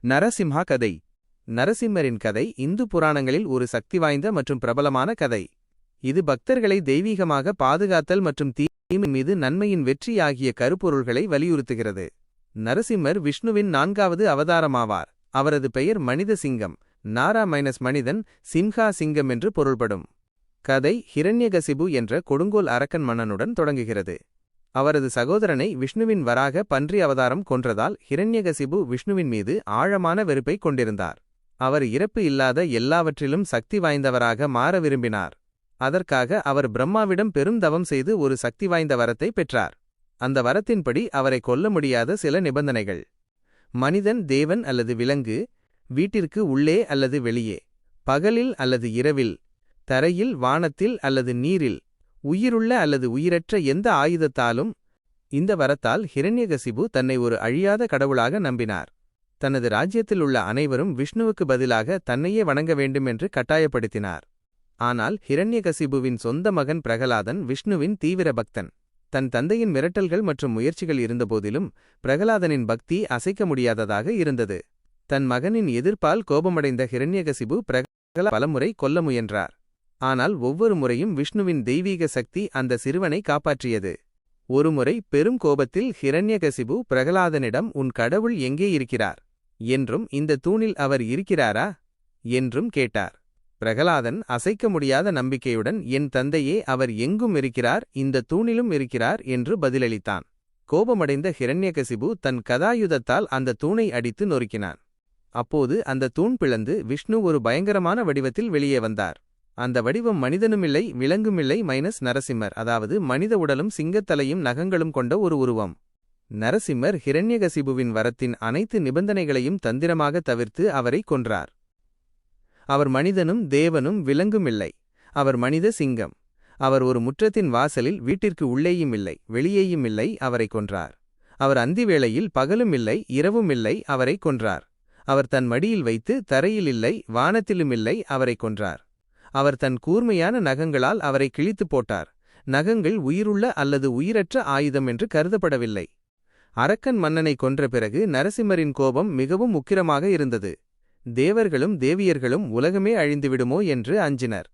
நரசிம்ஹா கதை. நரசிம்மரின் கதை இந்து புராணங்களில் ஒரு சக்தி வாய்ந்த மற்றும் பிரபலமான கதை. இது பக்தர்களை தெய்வீகமாக பாதுகாத்தல் மற்றும் தீமை மீது நன்மையின் வெற்றி ஆகிய கருப்பொருள்களை வலியுறுத்துகிறது. நரசிம்மர் விஷ்ணுவின் 4வது அவதாரமாவார். அவரது பெயர் மனித சிங்கம். நாரா-மனிதன், சிம்ஹா சிங்கம் என்று பொருள்படும். கதை ஹிரண்யகசிபு என்ற கொடுங்கோல் அரக்கன் மன்னனுடன் தொடங்குகிறது. அவரது சகோதரனை விஷ்ணுவின் வராக பன்றி அவதாரம் கொன்றதால் ஹிரண்யகசிபு விஷ்ணுவின் மீது ஆழமான வெறுப்பை கொண்டிருந்தார். அவர் இறப்பு இல்லாத எல்லாவற்றிலும் சக்தி வாய்ந்தவராக மாற விரும்பினார். அதற்காக அவர் பிரம்மாவிடம் பெரும் தவம் செய்து ஒரு சக்தி வாய்ந்த வரத்தை பெற்றார். அந்த வரத்தின்படி அவரை கொல்ல முடியாத சில நிபந்தனைகள். மனிதன், தேவன் அல்லது விலங்கு, வீட்டிற்கு உள்ளே அல்லது வெளியே, பகலில் அல்லது இரவில், தரையில், வானத்தில் அல்லது நீரில், உயிருள்ள அல்லது உயிரற்ற எந்த ஆயுதத்தாலும். இந்த வரத்தால் ஹிரண்யகசிபு தன்னை ஒரு அழியாத கடவுளாக நம்பினார். தனது ராஜ்யத்தில் உள்ள அனைவரும் விஷ்ணுவுக்கு பதிலாக தன்னையே வணங்க வேண்டும் என்று கட்டாயப்படுத்தினார். ஆனால் ஹிரண்யகசிபுவின் சொந்த மகன் பிரகலாதன் விஷ்ணுவின் தீவிர பக்தன். தன் தந்தையின் மிரட்டல்கள் மற்றும் முயற்சிகள் இருந்தபோதிலும் பிரகலாதனின் பக்தி அசைக்க முடியாததாக இருந்தது. தன் மகனின் எதிர்ப்பால் கோபமடைந்த ஹிரண்யகசிபு பிரகலாதனை பலமுறை கொல்ல முயன்றார். ஆனால் ஒவ்வொரு முறையும் விஷ்ணுவின் தெய்வீக சக்தி அந்த சிறுவனை காப்பாற்றியது. ஒருமுறை பெரும் கோபத்தில் ஹிரண்யகசிபு பிரகலாதனிடம், உன் கடவுள் எங்கே இருக்கிறார் என்றும் இந்த தூணில் அவர் இருக்கிறாரா என்றும் கேட்டார். பிரகலாதன் அசைக்க முடியாத நம்பிக்கையுடன், என் தந்தையே, அவர் எங்கும் இருக்கிறார், இந்த தூணிலும் இருக்கிறார் என்று பதிலளித்தான். கோபமடைந்த ஹிரண்யகசிபு தன் கதாயுதத்தால் அந்த தூணை அடித்து நொறுக்கினான். அப்போது அந்த தூண் பிளந்து விஷ்ணு ஒரு பயங்கரமான வடிவத்தில் வெளியே வந்தார். அந்த வடிவம் மனிதனுமில்லை, விலங்குமில்லை, நரசிம்மர், அதாவது மனித உடலும் சிங்கத்தலையும் நகங்களும் கொண்ட ஒரு உருவம். நரசிம்மர் ஹிரண்யகசிபுவின் வரத்தின் அனைத்து நிபந்தனைகளையும் தந்திரமாக தவிர்த்து அவரை கொன்றார். அவர் மனிதனும் தேவனும் விலங்குமில்லை. அவர் மனித சிங்கம். அவர் ஒரு முற்றத்தின் வாசலில் வீட்டிற்கு உள்ளேயும் இல்லை, வெளியேயும் இல்லை, அவரை கொன்றார். அவர் அந்திவேளையில் பகலும் இல்லை, இரவும் இல்லை, அவரை கொன்றார். அவர் தன் மடியில் வைத்து தரையில் இல்லை, வானத்திலும் இல்லை, அவரை கொன்றார். அவர் தன் கூர்மையான நகங்களால் அவரை கிழித்துப் போட்டார். நகங்கள் உயிருள்ள அல்லது உயிரற்ற ஆயுதம் என்று கருதப்படவில்லை. அரக்கன் மன்னனை கொன்ற பிறகு நரசிம்மரின் கோபம் மிகவும் உக்கிரமாக இருந்தது. தேவர்களும் தேவியர்களும் உலகமே அழிந்துவிடுமோ என்று அஞ்சினர்.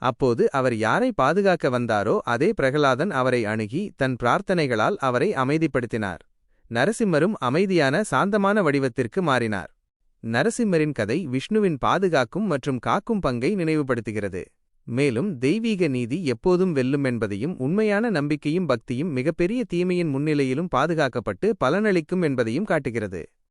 அப்போது அவர் யாரை பாதுகாக்க வந்தாரோ அதே பிரகலாதன் அவரை அணுகி தன் பிரார்த்தனைகளால் அவரை அமைதிப்படுத்தினார். நரசிம்மரும் அமைதியான சாந்தமான வடிவத்திற்கு மாறினார். நரசிம்மரின் கதை விஷ்ணுவின் பாதுகாக்கும் மற்றும் காக்கும் பங்கை நினைவுபடுத்துகிறது. மேலும் தெய்வீக நீதி எப்போதும் வெல்லும் என்பதையும், உண்மையான நம்பிக்கையும் பக்தியும் மிகப்பெரிய தீமையின் முன்னிலையிலும் பாதுகாக்கப்பட்டு பலனளிக்கும் என்பதையும் காட்டுகிறது.